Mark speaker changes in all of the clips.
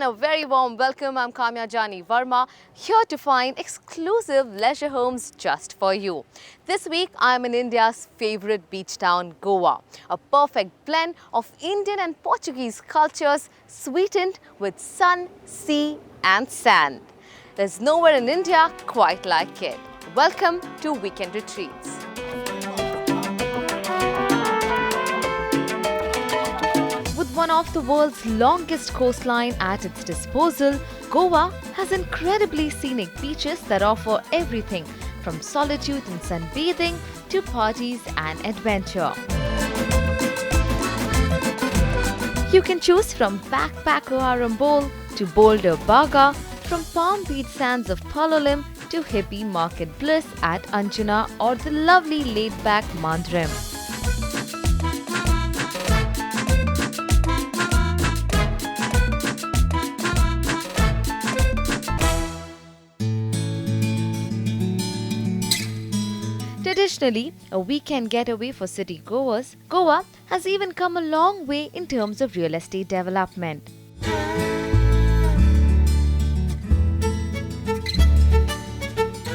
Speaker 1: a very warm welcome. I'm Kamya Jani Verma, here to find exclusive leisure homes just for you. This week, I'm in India's favorite beach town, Goa. A perfect blend of Indian and Portuguese cultures sweetened with sun, sea and sand. There's nowhere in India quite like it. Welcome to Weekend Retreats. With one of the world's longest coastline at its disposal, Goa has incredibly scenic beaches that offer everything from solitude and sunbathing to parties and adventure. You can choose from backpacker Arambol to Boulder Baga, from palm beach sands of Palolem to hippie market bliss at Anjuna or the lovely laid-back Mandrem. Traditionally, a weekend getaway for city goers, Goa has even come a long way in terms of real estate development.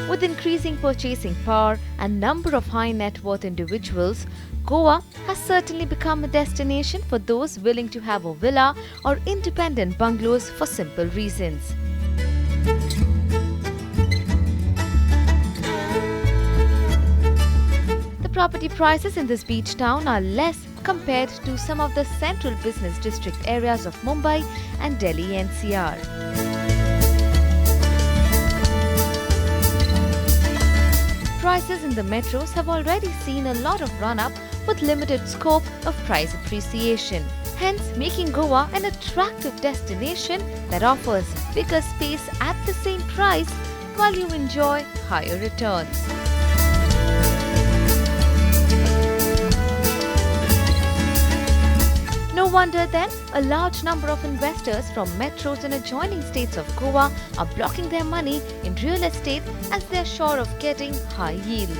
Speaker 1: With increasing purchasing power and number of high net worth individuals, Goa has certainly become a destination for those willing to have a villa or independent bungalows for simple reasons. Property prices in this beach town are less compared to some of the central business district areas of Mumbai and Delhi NCR. Prices in the metros have already seen a lot of run-up with limited scope of price appreciation, hence making Goa an attractive destination that offers bigger space at the same price while you enjoy higher returns. No wonder then, a large number of investors from metros and adjoining states of Goa are blocking their money in real estate as they are sure of getting high yields.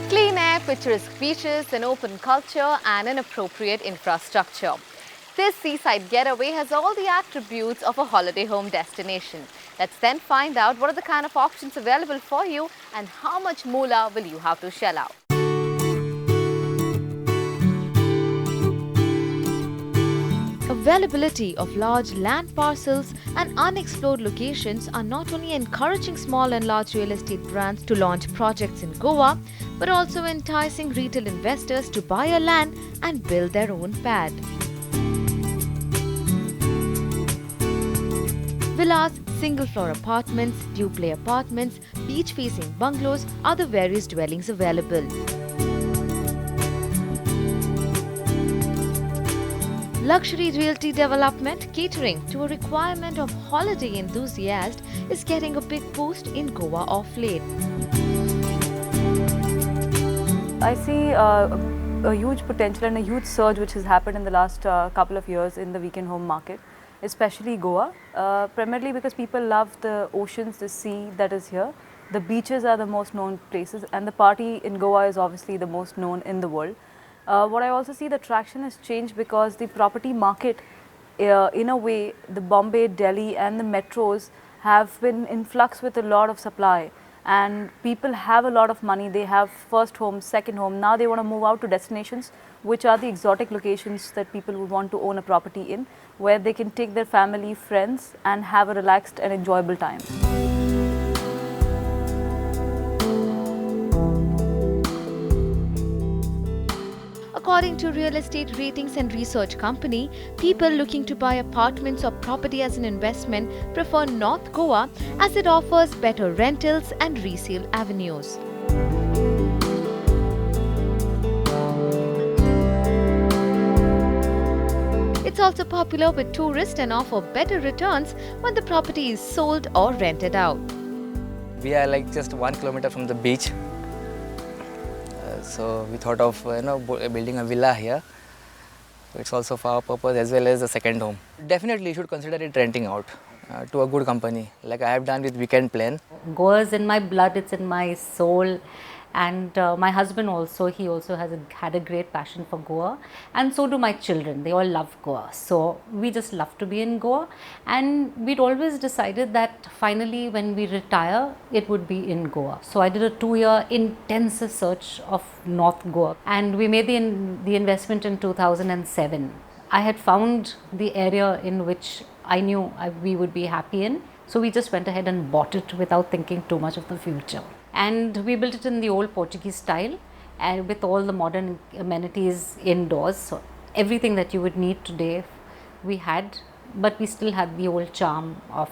Speaker 1: Clean air, picturesque beaches, an open culture and an appropriate infrastructure. This seaside getaway has all the attributes of a holiday home destination. Let's then find out what are the kind of options available for you and how much moolah will you have to shell out. Availability of large land parcels and unexplored locations are not only encouraging small and large real estate brands to launch projects in Goa, but also enticing retail investors to buy a land and build their own pad. Villas, single-floor apartments, duplex apartments, beach-facing bungalows are the various dwellings available. Luxury realty development catering to a requirement of holiday enthusiasts is getting a big boost in Goa of late.
Speaker 2: I see a huge potential and a huge surge which has happened in the last couple of years in the weekend home market, especially Goa, primarily because people love the oceans, the sea that is here. The beaches are the most known places and the party in Goa is obviously the most known in the world. What I also see, the traction has changed because the property market, in a way, the Bombay, Delhi and the metros have been in flux with a lot of supply. And people have a lot of money, they have first home, second home, now they want to move out to destinations which are the exotic locations that people would want to own a property in, where they can take their family, friends and have a relaxed and enjoyable time.
Speaker 1: According to real estate ratings and research company, people looking to buy apartments or property as an investment prefer North Goa as it offers better rentals and resale avenues. It's also popular with tourists and offer better returns when the property is sold or rented out.
Speaker 3: We are like just 1 kilometer from the beach. So we thought of building a villa here. It's also for our purpose as well as a second home. Definitely you should consider it renting out to a good company like I have done with Weekend Plan.
Speaker 4: Goa is in my blood, it's in my soul, And my husband also, he also had a great passion for Goa, and so do my children. They all love Goa, so we just love to be in Goa. And we'd always decided that finally when we retire, it would be in Goa. So I did a 2-year intensive search of North Goa, and we made the investment in 2007. I had found the area in which I knew we would be happy in, so we just went ahead and bought it without thinking too much of the future. And we built it in the old Portuguese style and with all the modern amenities indoors. So everything that you would need today we had, but we still had the old charm of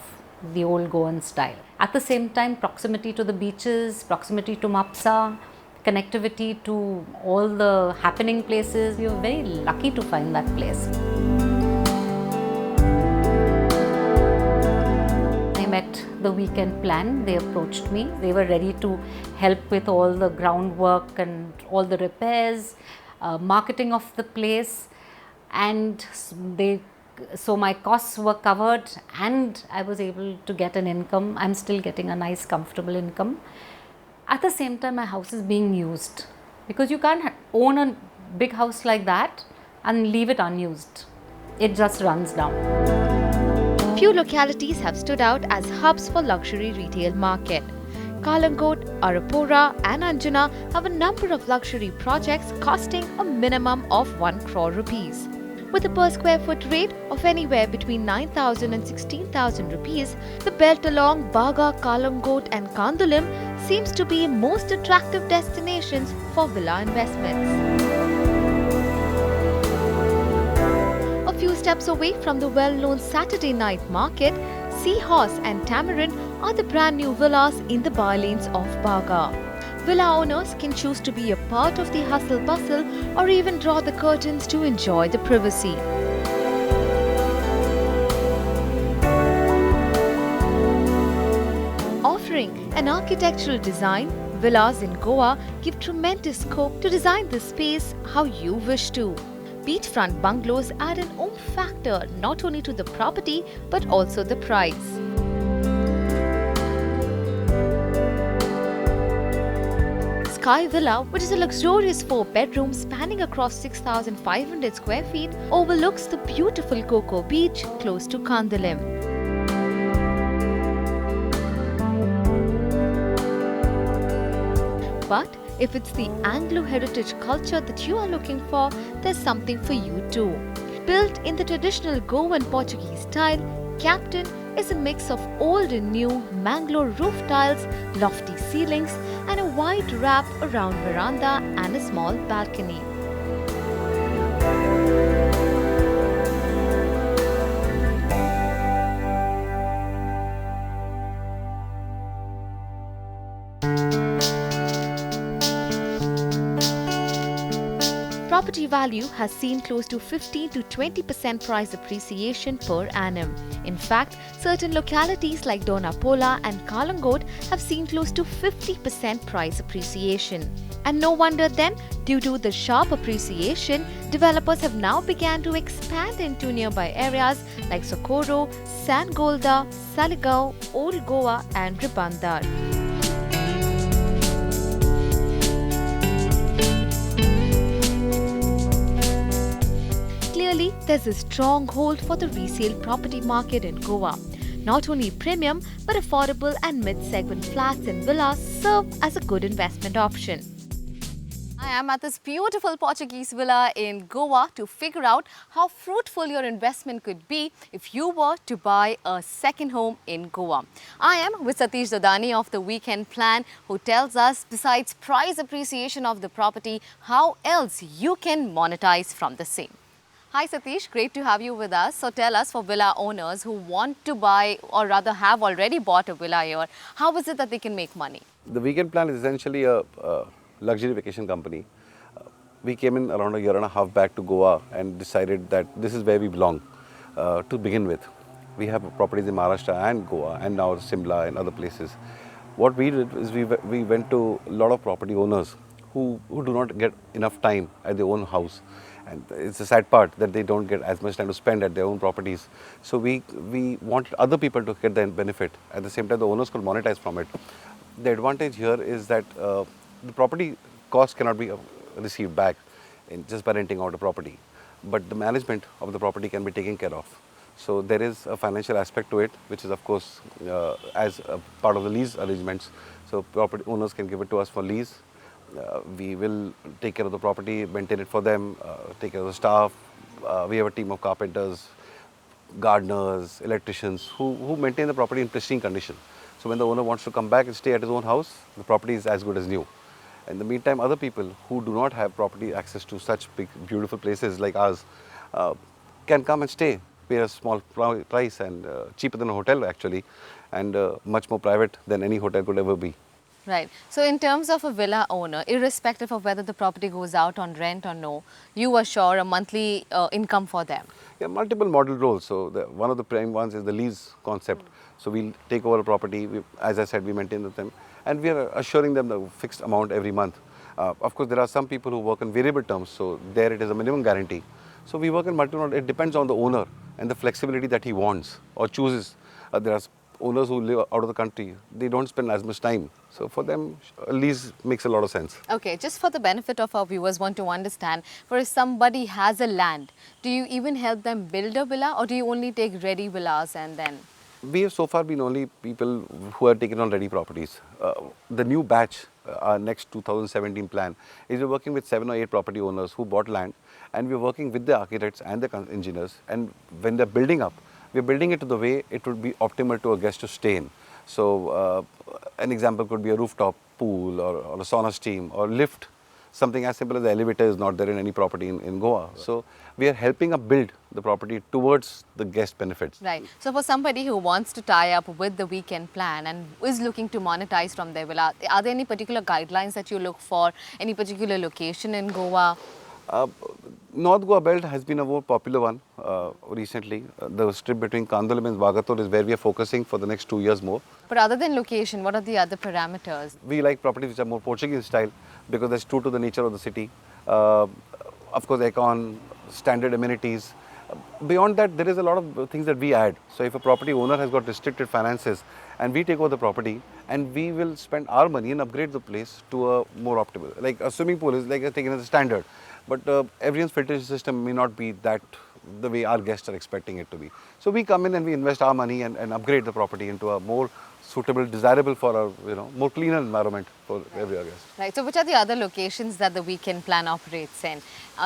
Speaker 4: the old Goan style. At the same time, proximity to the beaches, proximity to Mapsa, connectivity to all the happening places. We were very lucky to find that place. I met the weekend plan. They approached me. They were ready to help with all the groundwork and all the repairs, marketing of the place, and so my costs were covered and I was able to get an income. I'm still getting a nice comfortable income. At the same time, my house is being used, because you can't own a big house like that and leave it unused. It just runs down.
Speaker 1: Few localities have stood out as hubs for luxury retail market. Kalangot, Arapura and Anjuna have a number of luxury projects costing a minimum of 1 crore rupees. With a per square foot rate of anywhere between 9,000 and 16,000 rupees, the belt along Baga, Kalangot and Kandulim seems to be most attractive destinations for villa investments. A few steps away from the well-known Saturday night market, Seahorse and Tamarind are the brand new villas in the by-lanes of Baga. Villa owners can choose to be a part of the hustle-bustle or even draw the curtains to enjoy the privacy. Offering an architectural design, villas in Goa give tremendous scope to design the space how you wish to. Beachfront bungalows add an oomph factor not only to the property but also the price. Sky Villa, which is a luxurious 4-bedroom spanning across 6,500 square feet, overlooks the beautiful Coco Beach close to Kandalim. But if it's the Anglo heritage culture that you are looking for, there's something for you too. Built in the traditional Goan Portuguese style, Captain is a mix of old and new mangrove roof tiles, lofty ceilings and a wide wrap around veranda and a small balcony. Property value has seen close to 15 to 20% price appreciation per annum. In fact, certain localities like Donapola and Kalangot have seen close to 50% price appreciation. And no wonder then, due to the sharp appreciation, developers have now begun to expand into nearby areas like Socorro, Sangolda, Saligao, Old Goa and Ribandar. Clearly, there's a strong hold for the resale property market in Goa. Not only premium, but affordable and mid-segment flats and villas serve as a good investment option. I am at this beautiful Portuguese villa in Goa to figure out how fruitful your investment could be if you were to buy a second home in Goa. I am with Satish Dodani of the Weekend Plan, who tells us, besides price appreciation of the property, how else you can monetize from the same. Hi Satish, great to have you with us. So tell us, for villa owners who want to buy or rather have already bought a villa here, how is it that they can make money?
Speaker 5: The Weekend Plan is essentially a luxury vacation company. We came in around a year and a half back to Goa and decided that this is where we belong to begin with. We have properties in Maharashtra and Goa and now Simla and other places. What we did is we went to a lot of property owners who do not get enough time at their own house. And it's a sad part that they don't get as much time to spend at their own properties. So we wanted other people to get the benefit. At the same time, the owners could monetize from it. The advantage here is that the property cost cannot be received back just by renting out a property, but the management of the property can be taken care of. So there is a financial aspect to it, which is of course as a part of the lease arrangements. So property owners can give it to us for lease. We will take care of the property, maintain it for them, take care of the staff. We have a team of carpenters, gardeners, electricians who maintain the property in pristine condition. So when the owner wants to come back and stay at his own house, the property is as good as new. In the meantime, other people who do not have property access to such big, beautiful places like ours can come and stay, pay a small price and cheaper than a hotel actually, and much more private than any hotel could ever be.
Speaker 1: Right. So in terms of a villa owner, irrespective of whether the property goes out on rent or no, you assure a monthly income for them.
Speaker 5: Yeah, multiple model roles. So one of the prime ones is the lease concept. So we'll take over a property, as I said, we maintain them, and we are assuring them the fixed amount every month. Of course, there are some people who work on variable terms, so there it is a minimum guarantee. So we work in multiple, it depends on the owner and the flexibility that he wants or chooses. There are owners who live out of the country, they don't spend as much time. So for them, a lease makes a lot of sense.
Speaker 1: Okay, just for the benefit of our viewers want to understand, for if somebody has a land, do you even help them build a villa or do you only take ready villas and then?
Speaker 5: We have so far been only people who have taken on ready properties. The new batch, our next 2017 plan, is we're working with 7 or 8 property owners who bought land, and we're working with the architects and the engineers, and when they're building up, we're building it to the way it would be optimal to a guest to stay in. So an example could be a rooftop pool or a sauna steam or lift. Something as simple as the elevator is not there in any property in Goa. Right. So we are helping up build the property towards the guest benefits.
Speaker 1: Right. So for somebody who wants to tie up with the weekend plan and is looking to monetize from their villa, are there any particular guidelines that you look for? Any particular location in Goa?
Speaker 5: North Goa belt has been a more popular one recently. The strip between Kandolim and Vagator is where we are focusing for the next 2 years more.
Speaker 1: But other than location, what are the other parameters?
Speaker 5: We like properties which are more Portuguese style because that's true to the nature of the city. Of course, aircon, standard amenities. Beyond that, there is a lot of things that we add. So if a property owner has got restricted finances and we take over the property and we will spend our money and upgrade the place to a more optimal, like a swimming pool is like taken as a standard. But everyone's filtration system may not be that the way our guests are expecting it to be. So we come in and we invest our money and upgrade the property into a more suitable, desirable for a more cleaner environment for every guest.
Speaker 1: Right. So which are the other locations that the weekend plan operates in?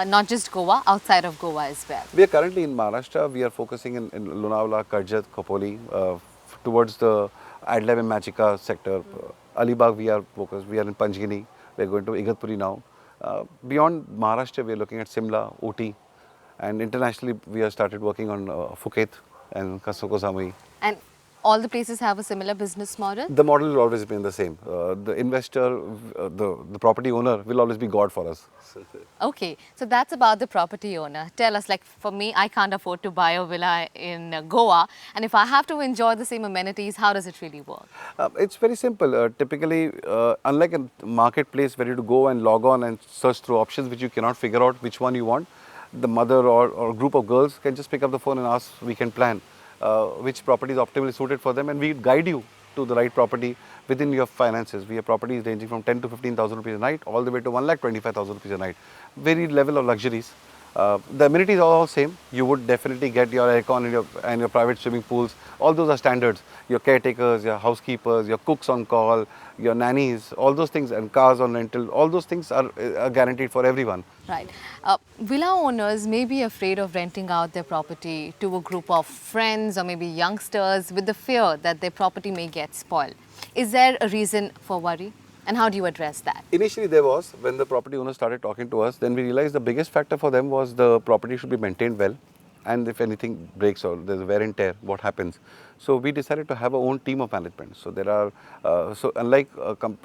Speaker 1: Not just Goa, outside of Goa as well.
Speaker 5: We are currently in Maharashtra. We are focusing in Lonavala, Karjat, Khopoli, towards the Adelaide and Machika sector. Alibag we are focused. We are in Panchgini. We are going to Igatpuri now. Beyond Maharashtra, we are looking at Simla, Ooty, and internationally we have started working on Phuket and Kasoko Samui.
Speaker 1: And all the places have a similar business model?
Speaker 5: The model will always be the same. The investor, the property owner will always be God for us.
Speaker 1: Okay, so that's about the property owner. Tell us, like for me, I can't afford to buy a villa in Goa, and if I have to enjoy the same amenities, how does it really work?
Speaker 5: It's very simple. Typically, unlike a marketplace where you have to go and log on and search through options which you cannot figure out which one you want, the mother or group of girls can just pick up the phone and ask weekend plan. Which property is optimally suited for them, and we guide you to the right property within your finances. We have properties ranging from 10 to 15,000 rupees a night, all the way to 1,25,000 rupees a night. Varied level of luxuries. The amenities are all same. You would definitely get your aircon and your private swimming pools. All those are standards. Your caretakers, your housekeepers, your cooks on call, your nannies, all those things, and cars on rental. All those things are guaranteed for everyone.
Speaker 1: Right. Villa owners may be afraid of renting out their property to a group of friends or maybe youngsters with the fear that their property may get spoiled. Is there a reason for worry? And how do you address that?
Speaker 5: Initially there was, when the property owners started talking to us, then we realized the biggest factor for them was the property should be maintained well, and if anything breaks or there's a wear and tear, what happens? So we decided to have our own team of management. So there are, so unlike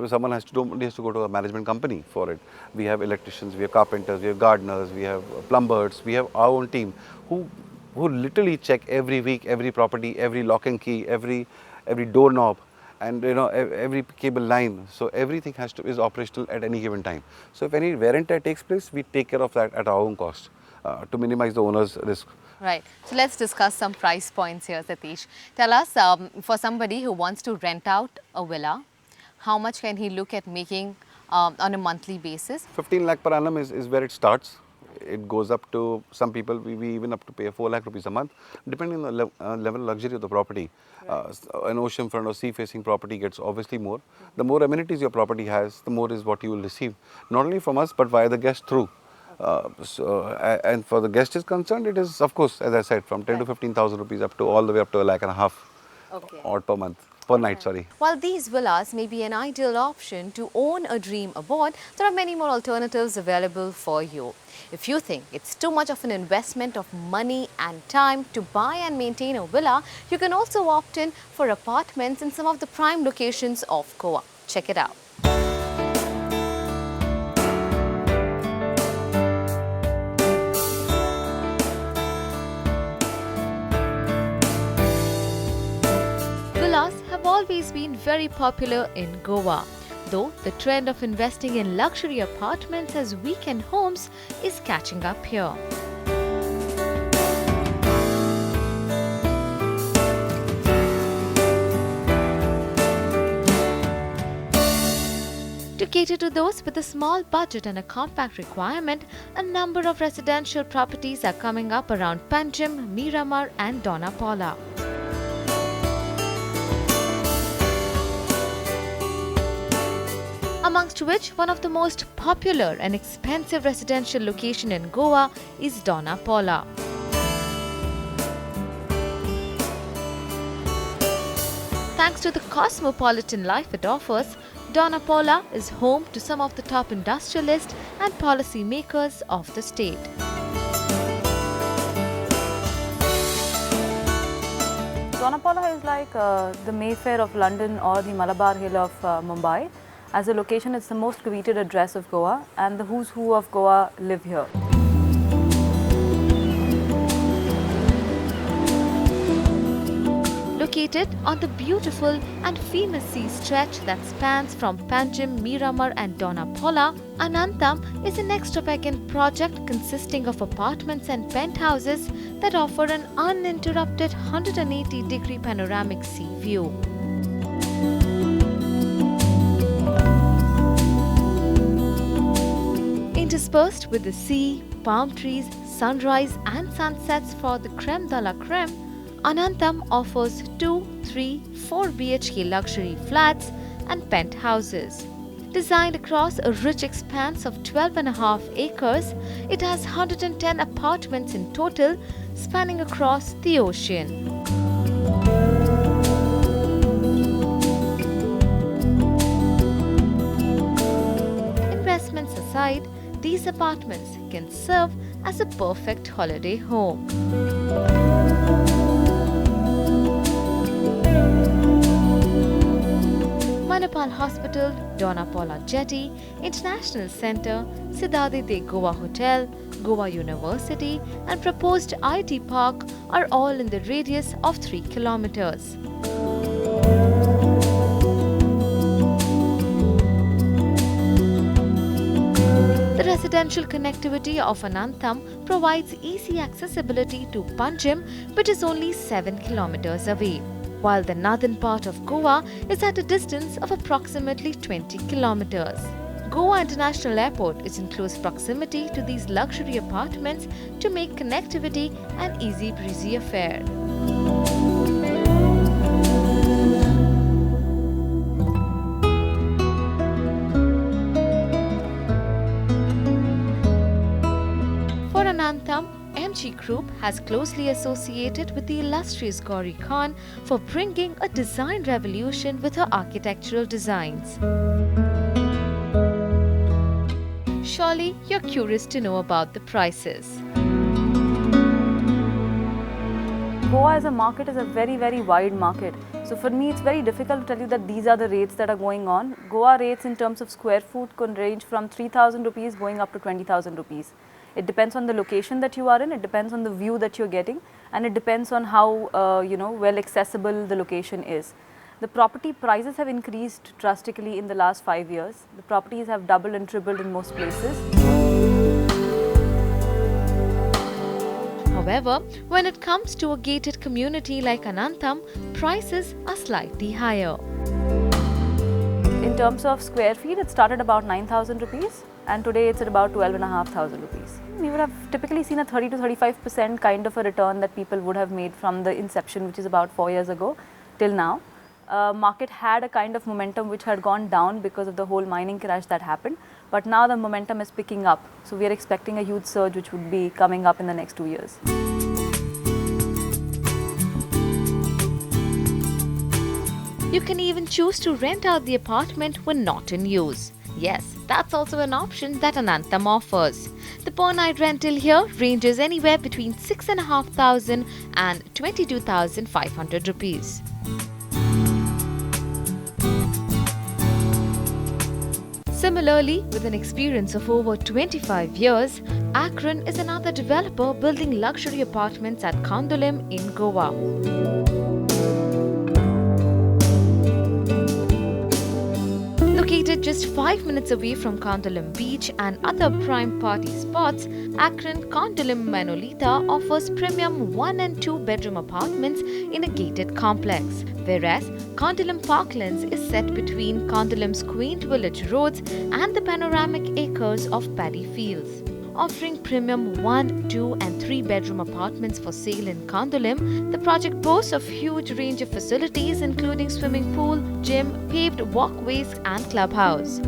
Speaker 5: someone has to go to a management company for it. We have electricians, we have carpenters, we have gardeners, we have plumbers, we have our own team who literally check every week, every property, every lock and key, every doorknob, and every cable line. So everything is operational at any given time. So if any wear and tear takes place, we take care of that at our own cost to minimize the owner's risk.
Speaker 1: Right. So let's discuss some price points here, Satish. Tell us, for somebody who wants to rent out a villa, how much can he look at making on a monthly basis?
Speaker 5: 15 lakh per annum is where it starts. It goes up to some people, we even up to pay 4 lakh rupees a month, depending on the level of luxury of the property. An oceanfront or sea-facing property gets obviously more. The more amenities your property has, the more is what you will receive, not only from us but via the guest through. And for the guest is concerned, it is of course, as I said, from 10 to 15,000 rupees up to all the way up to 1.5 lakh odd per month. Per night, sorry.
Speaker 1: While these villas may be an ideal option to own a dream abroad, there are many more alternatives available for you. If you think it's too much of an investment of money and time to buy and maintain a villa, you can also opt in for apartments in some of the prime locations of Goa. Check it out. Villas have always been very popular in Goa, though the trend of investing in luxury apartments as weekend homes is catching up here. To cater to those with a small budget and a compact requirement, a number of residential properties are coming up around Panjim, Miramar and Dona Paula. Amongst which, one of the most popular and expensive residential location in Goa is Dona Paula. Thanks to the cosmopolitan life it offers, Dona Paula is home to some of the top industrialists and policy makers of the state.
Speaker 2: Dona Paula is like the Mayfair of London or the Malabar Hill of Mumbai. As a location, it's the most coveted address of Goa, and the who's who of Goa live here.
Speaker 1: Located on the beautiful and famous sea stretch that spans from Panjim, Miramar and Dona Paula, Anantham is an extravagant project consisting of apartments and penthouses that offer an uninterrupted 180-degree panoramic sea view. Interspersed with the sea, palm trees, sunrise and sunsets for the creme de la creme, Anantham offers 2, 3, 4 BHK luxury flats and penthouses. Designed across a rich expanse of 12.5 acres, it has 110 apartments in total, spanning across the ocean. Investments aside, these apartments can serve as a perfect holiday home. Manipal Hospital, Dona Paula Jetty, International Centre, Siddhaditya Goa Hotel, Goa University and proposed IT Park are all in the radius of 3 kilometers. The residential connectivity of Anantham provides easy accessibility to Panjim, which is only 7 kilometers away, while the northern part of Goa is at a distance of approximately 20 kilometers. Goa International Airport is in close proximity to these luxury apartments to make connectivity an easy breezy affair. For Anantham, MG Group has closely associated with the illustrious Gauri Khan for bringing a design revolution with her architectural designs. Surely you're curious to know about the prices.
Speaker 2: Goa as a market is a very, very wide market. So for me, it's very difficult to tell you that these are the rates that are going on. Goa rates in terms of square foot can range from 3,000 rupees going up to 20,000 rupees. It depends on the location that you are in, it depends on the view that you're getting, and it depends on how well accessible the location is. The property prices have increased drastically in the last 5 years. The properties have doubled and tripled in most places.
Speaker 1: However, when it comes to a gated community like Anantham, prices are slightly higher.
Speaker 2: In In terms of square feet, it started about 9,000 rupees and today it's at about 12,500 rupees. We would have typically seen a 30 to 35% kind of a return that people would have made from the inception, which is about 4 years ago, till now. Market had a kind of momentum which had gone down because of the whole mining crash that happened, but now the momentum is picking up. So we are expecting a huge surge which would be coming up in the next 2 years.
Speaker 1: You can even choose to rent out the apartment when not in use. Yes, that's also an option that Anantham offers. The per night rental here ranges anywhere between 6,500 and 22,500 rupees. Similarly, with an experience of over 25 years, Akron is another developer building luxury apartments at Kandolim in Goa. Located just 5 minutes away from Kandolim Beach and other prime party spots, Akron Kandolim Manolita offers premium 1 and 2 bedroom apartments in a gated complex, whereas Kandolim Parklands is set between Kandolim's quaint village roads and the panoramic acres of paddy fields. Offering premium 1, 2 and 3 bedroom apartments for sale in Kandolim, the project boasts of huge range of facilities including swimming pool, gym, paved walkways and clubhouse.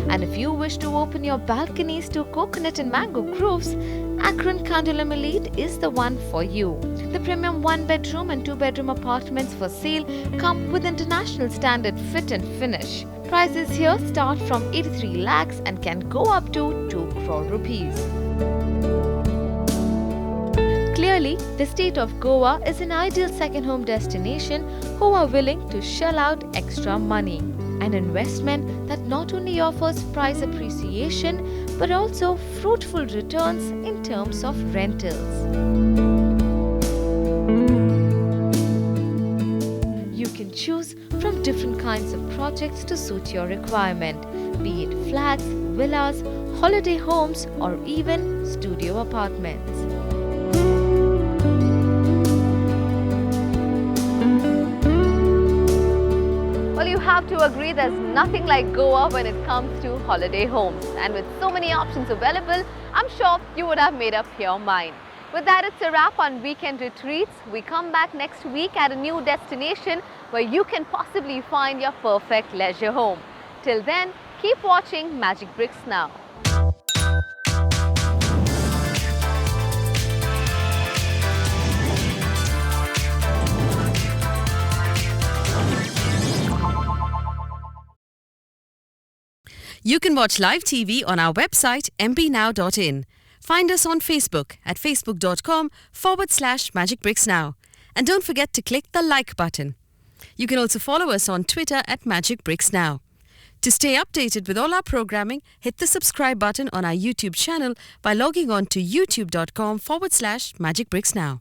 Speaker 1: And if you wish to open your balconies to coconut and mango groves, Akron Kandolim Elite is the one for you. The premium 1 bedroom and 2 bedroom apartments for sale come with international standard fit and finish. Prices here start from 83 lakhs and can go up to 2 crore rupees. Clearly, the state of Goa is an ideal second home destination who are willing to shell out extra money. An investment that not only offers price appreciation but also fruitful returns in terms of rentals. You can choose from different kinds of projects to suit your requirement, be it flats, villas, holiday homes or even studio apartments. Well, you have to agree there's nothing like Goa when it comes to holiday homes. And with so many options available, I'm sure you would have made up your mind. With that, it's a wrap on Weekend Retreats. We come back next week at a new destination where you can possibly find your perfect leisure home. Till then, keep watching Magic Bricks Now.
Speaker 6: You can watch live TV on our website mbnow.in. Find us on Facebook at facebook.com/magicbricksnow. And don't forget to click the like button. You can also follow us on Twitter at Magic Bricks Now. To stay updated with all our programming, hit the subscribe button on our YouTube channel by logging on to youtube.com/magicbricksnow.